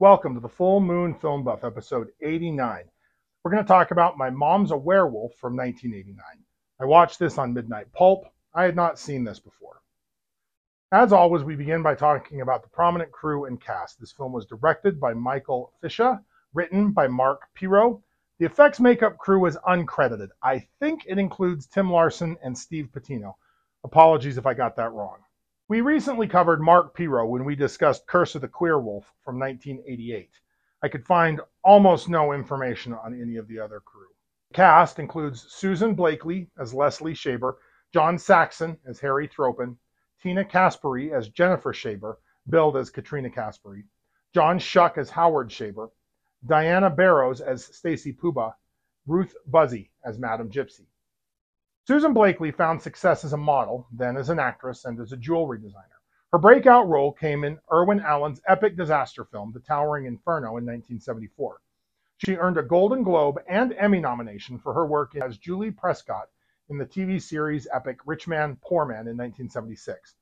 Welcome to the Full Moon Film Buff, episode 89. We're going to talk about My Mom's a Werewolf from 1989. I watched this on Midnight Pulp. I had not seen this before. As always, we begin by talking about the prominent crew and cast. This film was directed by Michael Fisher, written by Mark Pirro. The effects makeup crew is uncredited. I think it includes Tim Larson and Steve Patino. Apologies if I got that wrong. We recently covered Mark Pirro when we discussed Curse of the Queer Wolf from 1988. I could find almost no information on any of the other crew. The cast includes Susan Blakely as Leslie Shaber, John Saxon as Harry Thropin, Tina Caspary as Jennifer Shaber, billed as Katrina Caspary, John Shuck as Howard Shaber, Diana Barrows as Stacy Puba, Ruth Buzzy as Madame Gypsy. Susan Blakely found success as a model, then as an actress, and as a jewelry designer. Her breakout role came in Irwin Allen's epic disaster film, The Towering Inferno, in 1974. She earned a Golden Globe and Emmy nomination for her work as Julie Prescott in the TV series epic Rich Man, Poor Man in 1976.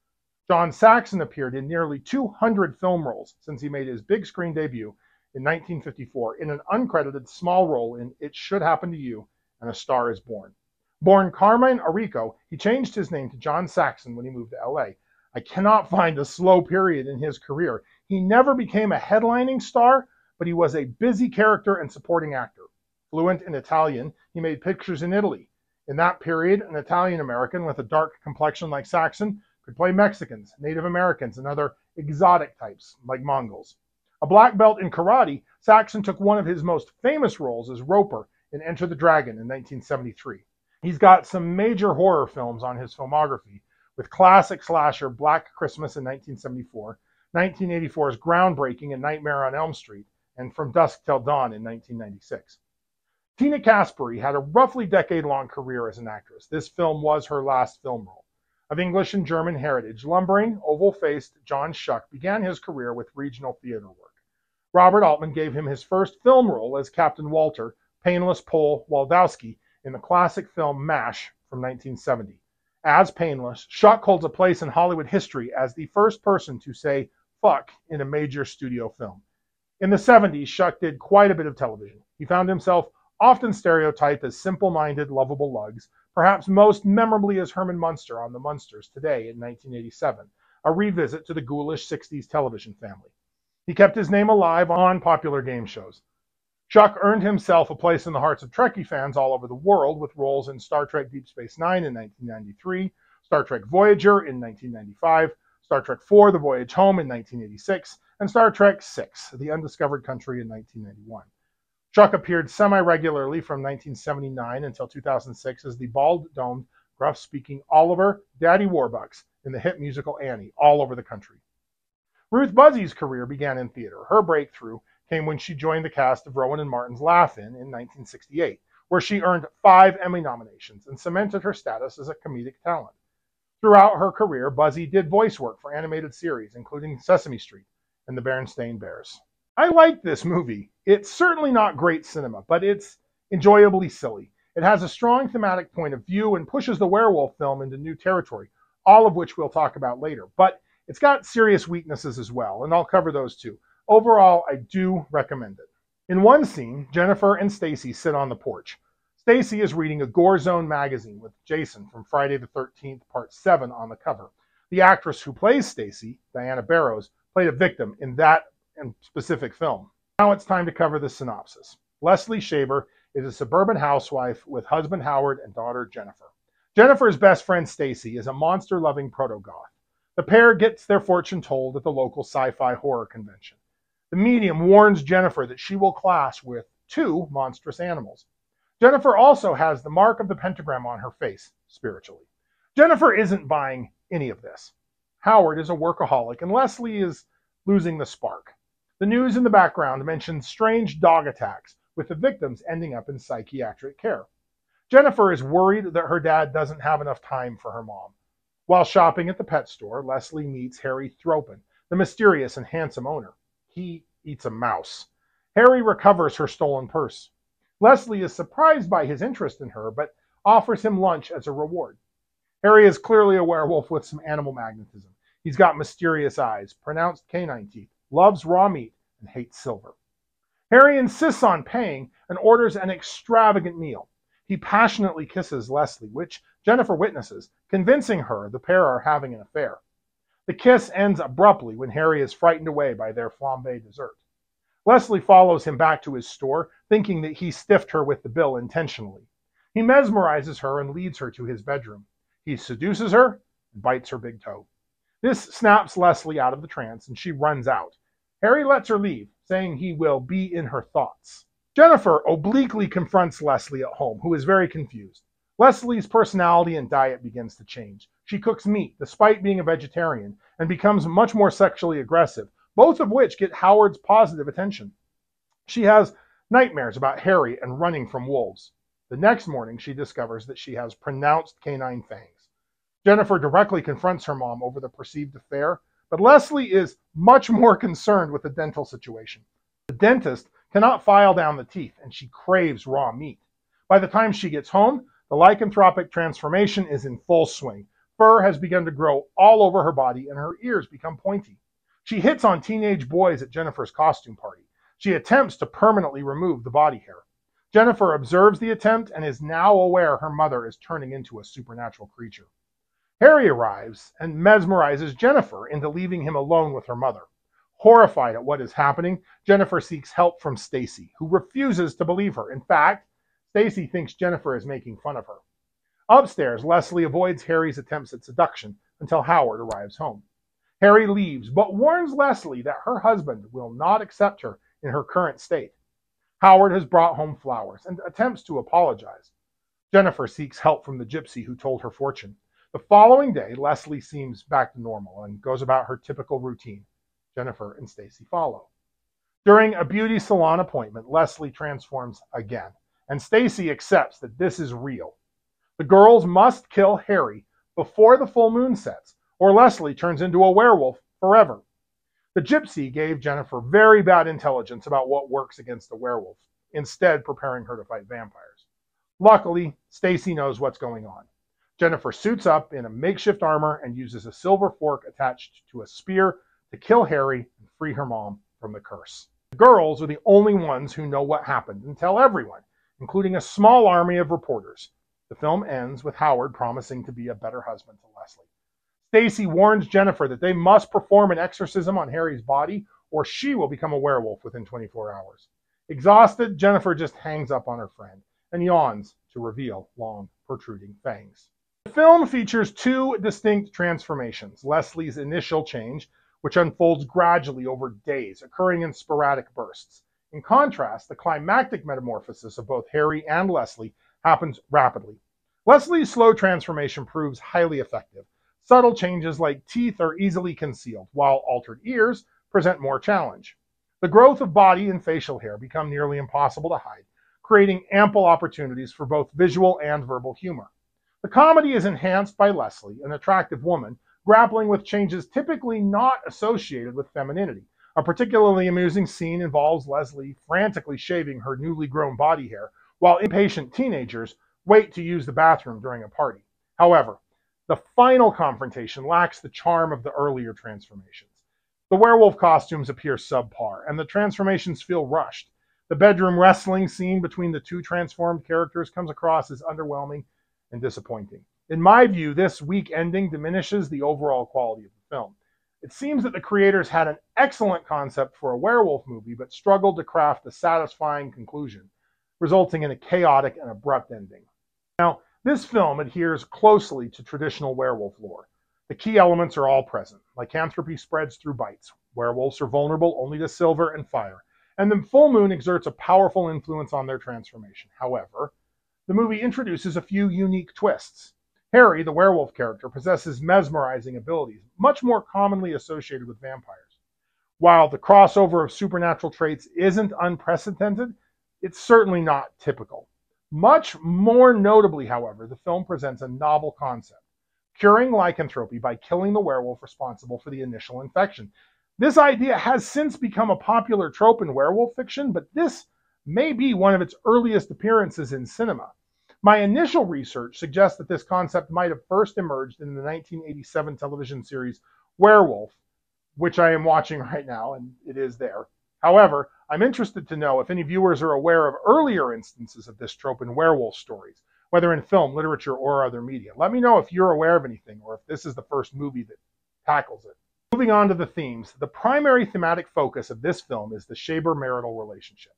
John Saxon appeared in nearly 200 film roles since he made his big screen debut in 1954 in an uncredited small role in It Should Happen to You and A Star is Born. Born Carmine Arico, he changed his name to John Saxon when he moved to LA. I cannot find a slow period in his career. He never became a headlining star, but he was a busy character and supporting actor. Fluent in Italian, he made pictures in Italy. In that period, an Italian American with a dark complexion like Saxon could play Mexicans, Native Americans, and other exotic types like Mongols. A black belt in karate, Saxon took one of his most famous roles as Roper in Enter the Dragon in 1973. He's got some major horror films on his filmography, with classic slasher Black Christmas in 1974, 1984's groundbreaking in Nightmare on Elm Street, and From Dusk Till Dawn in 1996. Tina Caspary had a roughly decade-long career as an actress. This film was her last film role. Of English and German heritage, lumbering, oval-faced John Shuck began his career with regional theater work. Robert Altman gave him his first film role as Captain Walter, Painless Pole Waldowski, in the classic film MASH from 1970. As Painless, Shuck holds a place in Hollywood history as the first person to say fuck in a major studio film. In the 70s, Shuck did quite a bit of television. He found himself often stereotyped as simple-minded, lovable lugs, perhaps most memorably as Herman Munster on The Munsters Today in 1987, a revisit to the ghoulish 60s television family. He kept his name alive on popular game shows. Shuck earned himself a place in the hearts of Trekkie fans all over the world with roles in Star Trek Deep Space Nine in 1993, Star Trek Voyager in 1995, Star Trek IV The Voyage Home in 1986, and Star Trek VI The Undiscovered Country in 1991. Shuck appeared semi-regularly from 1979 until 2006 as the bald-domed, gruff-speaking Oliver Daddy Warbucks in the hit musical Annie all over the country. Ruth Buzzy's career began in theater. Her breakthrough came when she joined the cast of Rowan and Martin's Laugh-In 1968, where she earned 5 Emmy nominations and cemented her status as a comedic talent. Throughout her career, Buzzy did voice work for animated series, including Sesame Street and the Berenstain Bears. I like this movie. It's certainly not great cinema, but it's enjoyably silly. It has a strong thematic point of view and pushes the werewolf film into new territory, all of which we'll talk about later. But it's got serious weaknesses as well, and I'll cover those too. Overall, I do recommend it. In one scene, Jennifer and Stacy sit on the porch. Stacy is reading a Gore Zone magazine with Jason from Friday the 13th, Part 7 on the cover. The actress who plays Stacy, Diana Barrows, played a victim in that specific film. Now it's time to cover the synopsis. Leslie Shaber is a suburban housewife with husband Howard and daughter Jennifer. Jennifer's best friend Stacy is a monster-loving proto-goth. The pair gets their fortune told at the local sci-fi horror convention. The medium warns Jennifer that she will clash with 2 monstrous animals. Jennifer also has the mark of the pentagram on her face, spiritually. Jennifer isn't buying any of this. Howard is a workaholic, and Leslie is losing the spark. The news in the background mentions strange dog attacks, with the victims ending up in psychiatric care. Jennifer is worried that her dad doesn't have enough time for her mom. While shopping at the pet store, Leslie meets Harry Thropin, the mysterious and handsome owner. He eats a mouse. Harry recovers her stolen purse. Leslie is surprised by his interest in her, but offers him lunch as a reward. Harry is clearly a werewolf with some animal magnetism. He's got mysterious eyes, pronounced canine teeth, loves raw meat, and hates silver. Harry insists on paying and orders an extravagant meal. He passionately kisses Leslie, which Jennifer witnesses, convincing her the pair are having an affair. The kiss ends abruptly when Harry is frightened away by their flambé dessert. Leslie follows him back to his store, thinking that he stiffed her with the bill intentionally. He mesmerizes her and leads her to his bedroom. He seduces her and bites her big toe. This snaps Leslie out of the trance, and she runs out. Harry lets her leave, saying he will be in her thoughts. Jennifer obliquely confronts Leslie at home, who is very confused. Leslie's personality and diet begins to change. She cooks meat, despite being a vegetarian, and becomes much more sexually aggressive, both of which get Howard's positive attention. She has nightmares about Harry and running from wolves. The next morning, she discovers that she has pronounced canine fangs. Jennifer directly confronts her mom over the perceived affair, but Leslie is much more concerned with the dental situation. The dentist cannot file down the teeth, and she craves raw meat. By the time she gets home, the lycanthropic transformation is in full swing. Fur has begun to grow all over her body, and her ears become pointy. She hits on teenage boys at Jennifer's costume party. She attempts to permanently remove the body hair. Jennifer observes the attempt and is now aware her mother is turning into a supernatural creature. Harry arrives and mesmerizes Jennifer into leaving him alone with her mother. Horrified at what is happening, Jennifer seeks help from Stacy, who refuses to believe her. In fact, Stacy thinks Jennifer is making fun of her. Upstairs, Leslie avoids Harry's attempts at seduction until Howard arrives home. Harry leaves, but warns Leslie that her husband will not accept her in her current state. Howard has brought home flowers and attempts to apologize. Jennifer seeks help from the gypsy who told her fortune. The following day, Leslie seems back to normal and goes about her typical routine. Jennifer and Stacy follow. During a beauty salon appointment, Leslie transforms again, and Stacy accepts that this is real. The girls must kill Harry before the full moon sets, or Leslie turns into a werewolf forever. The gypsy gave Jennifer very bad intelligence about what works against a werewolf, instead preparing her to fight vampires. Luckily, Stacy knows what's going on. Jennifer suits up in a makeshift armor and uses a silver fork attached to a spear to kill Harry and free her mom from the curse. The girls are the only ones who know what happened and tell everyone, including a small army of reporters. The film ends with Howard promising to be a better husband to Leslie. Stacy warns Jennifer that they must perform an exorcism on Harry's body or she will become a werewolf within 24 hours. Exhausted, Jennifer just hangs up on her friend and yawns to reveal long, protruding fangs. The film features two distinct transformations. Leslie's initial change, which unfolds gradually over days, occurring in sporadic bursts. In contrast, the climactic metamorphosis of both Harry and Leslie happens rapidly. Leslie's slow transformation proves highly effective. Subtle changes like teeth are easily concealed, while altered ears present more challenge. The growth of body and facial hair become nearly impossible to hide, creating ample opportunities for both visual and verbal humor. The comedy is enhanced by Leslie, an attractive woman, grappling with changes typically not associated with femininity. A particularly amusing scene involves Leslie frantically shaving her newly grown body hair, while impatient teenagers wait to use the bathroom during a party. However, the final confrontation lacks the charm of the earlier transformations. The werewolf costumes appear subpar, and the transformations feel rushed. The bedroom wrestling scene between the two transformed characters comes across as underwhelming and disappointing. In my view, this weak ending diminishes the overall quality of the film. It seems that the creators had an excellent concept for a werewolf movie, but struggled to craft a satisfying conclusion, resulting in a chaotic and abrupt ending. Now, this film adheres closely to traditional werewolf lore. The key elements are all present. Lycanthropy spreads through bites. Werewolves are vulnerable only to silver and fire, and the full moon exerts a powerful influence on their transformation. However, the movie introduces a few unique twists. Harry, the werewolf character, possesses mesmerizing abilities, much more commonly associated with vampires. While the crossover of supernatural traits isn't unprecedented, it's certainly not typical. Much more notably, however, the film presents a novel concept: curing lycanthropy by killing the werewolf responsible for the initial infection. This idea has since become a popular trope in werewolf fiction, but this may be one of its earliest appearances in cinema. My initial research suggests that this concept might have first emerged in the 1987 television series Werewolf, which I am watching right now, and it is there. However, I'm interested to know if any viewers are aware of earlier instances of this trope in werewolf stories, whether in film, literature, or other media. Let me know if you're aware of anything or if this is the first movie that tackles it. Moving on to the themes, the primary thematic focus of this film is the Shaber marital relationship.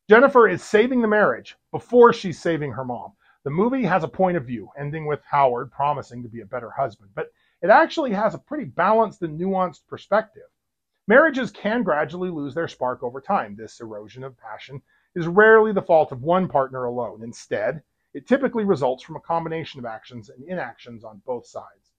Jennifer is saving the marriage before she's saving her mom. The movie has a point of view, ending with Howard promising to be a better husband, but it actually has a pretty balanced and nuanced perspective. Marriages can gradually lose their spark over time. This erosion of passion is rarely the fault of one partner alone. Instead, it typically results from a combination of actions and inactions on both sides.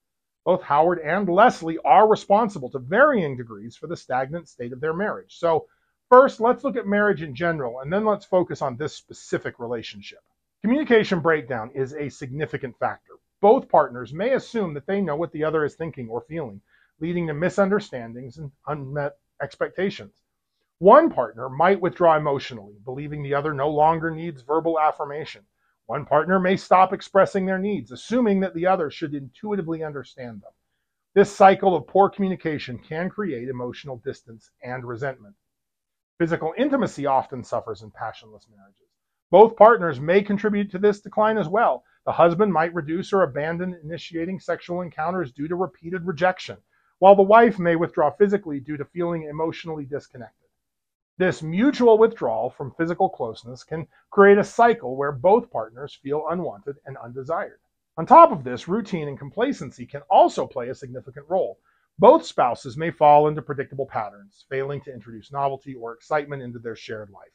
Both Howard and Leslie are responsible to varying degrees for the stagnant state of their marriage. So first, let's look at marriage in general, and then let's focus on this specific relationship. Communication breakdown is a significant factor. Both partners may assume that they know what the other is thinking or feeling, leading to misunderstandings and unmet expectations. One partner might withdraw emotionally, believing the other no longer needs verbal affirmation. One partner may stop expressing their needs, assuming that the other should intuitively understand them. This cycle of poor communication can create emotional distance and resentment. Physical intimacy often suffers in passionless marriages. Both partners may contribute to this decline as well. The husband might reduce or abandon initiating sexual encounters due to repeated rejection, while the wife may withdraw physically due to feeling emotionally disconnected. This mutual withdrawal from physical closeness can create a cycle where both partners feel unwanted and undesired. On top of this, routine and complacency can also play a significant role. Both spouses may fall into predictable patterns, failing to introduce novelty or excitement into their shared life.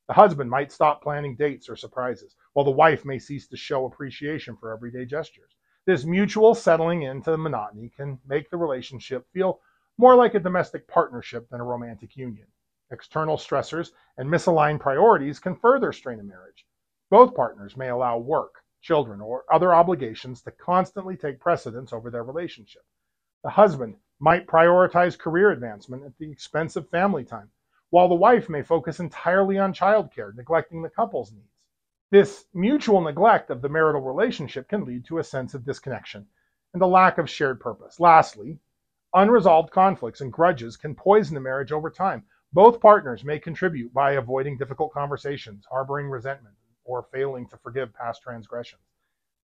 The husband might stop planning dates or surprises, while the wife may cease to show appreciation for everyday gestures. This mutual settling into monotony can make the relationship feel more like a domestic partnership than a romantic union. External stressors and misaligned priorities can further strain a marriage. Both partners may allow work, children, or other obligations to constantly take precedence over their relationship. The husband might prioritize career advancement at the expense of family time, while the wife may focus entirely on childcare, neglecting the couple's needs. This mutual neglect of the marital relationship can lead to a sense of disconnection and a lack of shared purpose. Lastly, unresolved conflicts and grudges can poison the marriage over time. Both partners may contribute by avoiding difficult conversations, harboring resentment, or failing to forgive past transgressions.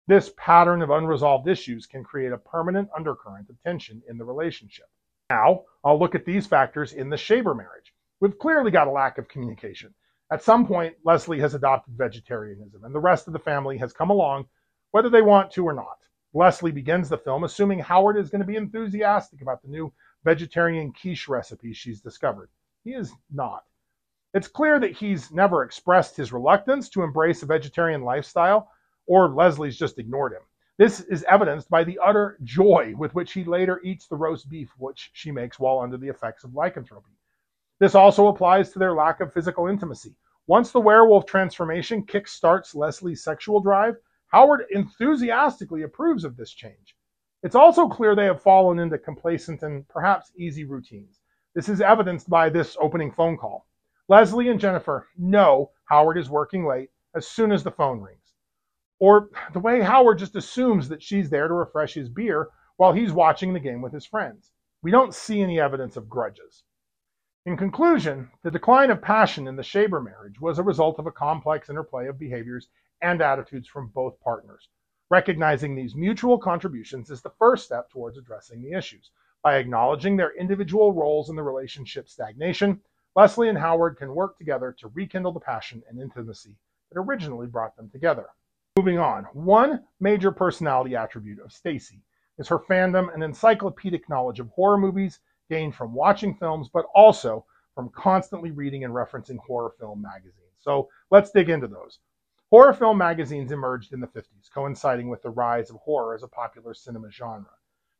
This pattern of unresolved issues can create a permanent undercurrent of tension in the relationship. Now, I'll look at these factors in the Shaber marriage. We've clearly got a lack of communication. At some point, Leslie has adopted vegetarianism, and the rest of the family has come along, whether they want to or not. Leslie begins the film assuming Howard is going to be enthusiastic about the new vegetarian quiche recipe she's discovered. He is not. It's clear that he's never expressed his reluctance to embrace a vegetarian lifestyle, or Leslie's just ignored him. This is evidenced by the utter joy with which he later eats the roast beef which she makes while under the effects of lycanthropy. This also applies to their lack of physical intimacy. Once the werewolf transformation kickstarts Leslie's sexual drive, Howard enthusiastically approves of this change. It's also clear they have fallen into complacent and perhaps easy routines. This is evidenced by this opening phone call. Leslie and Jennifer know Howard is working late as soon as the phone rings. Or the way Howard just assumes that she's there to refresh his beer while he's watching the game with his friends. We don't see any evidence of grudges. In conclusion, the decline of passion in the Shaber marriage was a result of a complex interplay of behaviors and attitudes from both partners. Recognizing these mutual contributions is the first step towards addressing the issues. By acknowledging their individual roles in the relationship's stagnation, Leslie and Howard can work together to rekindle the passion and intimacy that originally brought them together. Moving on, one major personality attribute of Stacy is her fandom and encyclopedic knowledge of horror movies gained from watching films, but also from constantly reading and referencing horror film magazines. So let's dig into those. Horror film magazines emerged in the 50s, coinciding with the rise of horror as a popular cinema genre.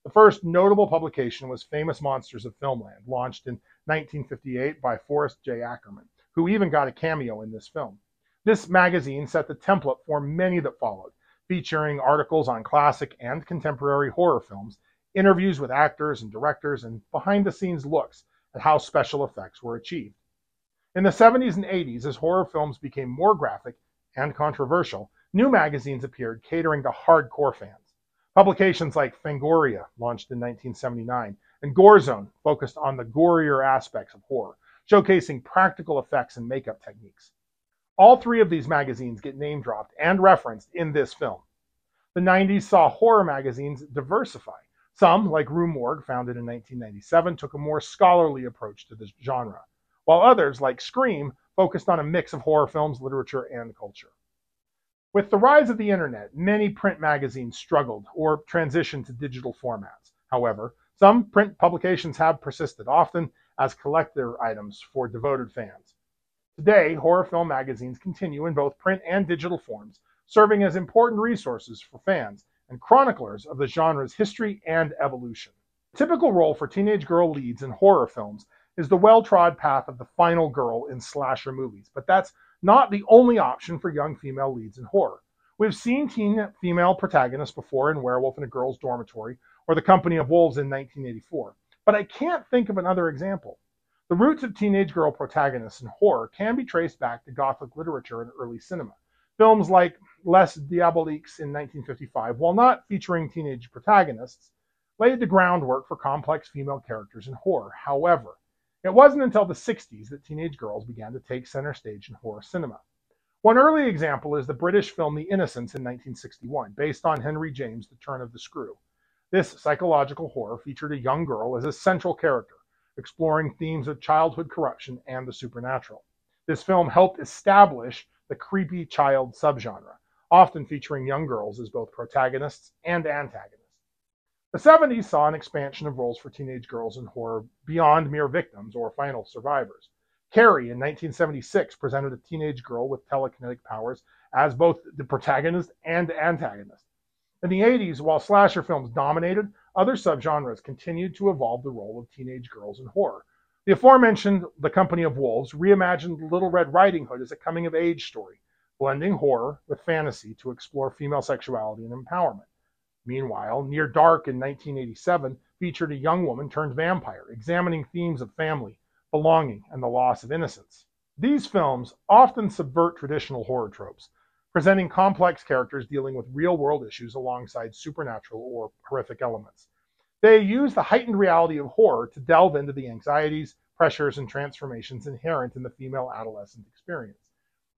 The first notable publication was Famous Monsters of Filmland, launched in 1958 by Forrest J. Ackerman, who even got a cameo in this film. This magazine set the template for many that followed, featuring articles on classic and contemporary horror films, interviews with actors and directors, and behind-the-scenes looks at how special effects were achieved. In the 70s and 80s, as horror films became more graphic and controversial, new magazines appeared catering to hardcore fans. Publications like Fangoria, launched in 1979, and Gore Zone focused on the gorier aspects of horror. showcasing practical effects and makeup techniques. All three of these magazines get name dropped and referenced in this film. The 90s saw horror magazines diversify. Some, like Rue Morgue, founded in 1997, took a more scholarly approach to this genre, while others, like Scream, focused on a mix of horror films, literature, and culture. With the rise of the internet, many print magazines struggled or transitioned to digital formats. However, some print publications have persisted, often as collector items for devoted fans. Today, horror film magazines continue in both print and digital forms, serving as important resources for fans and chroniclers of the genre's history and evolution. The typical role for teenage girl leads in horror films is the well-trod path of the final girl in slasher movies, but that's not the only option for young female leads in horror. We've seen teen female protagonists before in Werewolf in a Girl's Dormitory or The Company of Wolves in 1984, but I can't think of another example. The roots of teenage girl protagonists in horror can be traced back to Gothic literature and early cinema. Films like Les Diaboliques in 1955, while not featuring teenage protagonists, laid the groundwork for complex female characters in horror. However, it wasn't until the 60s that teenage girls began to take center stage in horror cinema. One early example is the British film The Innocents in 1961, based on Henry James' The Turn of the Screw. This psychological horror featured a young girl as a central character, exploring themes of childhood corruption and the supernatural. This film helped establish the creepy child subgenre, often featuring young girls as both protagonists and antagonists. The 70s saw an expansion of roles for teenage girls in horror beyond mere victims or final survivors. Carrie in 1976 presented a teenage girl with telekinetic powers as both the protagonist and antagonist. In the 80s, while slasher films dominated, other subgenres continued to evolve the role of teenage girls in horror. The aforementioned The Company of Wolves reimagined Little Red Riding Hood as a coming-of-age story, blending horror with fantasy to explore female sexuality and empowerment. Meanwhile, Near Dark in 1987 featured a young woman turned vampire, examining themes of family, belonging, and the loss of innocence. These films often subvert traditional horror tropes, presenting complex characters dealing with real-world issues alongside supernatural or horrific elements. They use the heightened reality of horror to delve into the anxieties, pressures, and transformations inherent in the female adolescent experience.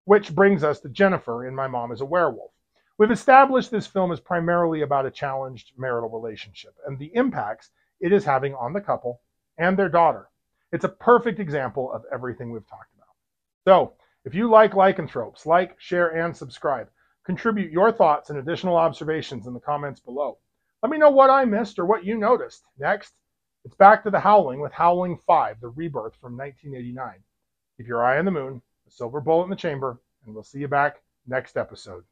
Which brings us to Jennifer in My Mom is a Werewolf. We've established this film is primarily about a challenged marital relationship and the impacts it is having on the couple and their daughter. It's a perfect example of everything we've talked about. So, if you like lycanthropes, like, share, and subscribe. Contribute your thoughts and additional observations in the comments below. Let me know what I missed or what you noticed. Next, it's back to the Howling with Howling 5, The Rebirth from 1989. Keep your eye on the moon, a silver bullet in the chamber, and we'll see you back next episode.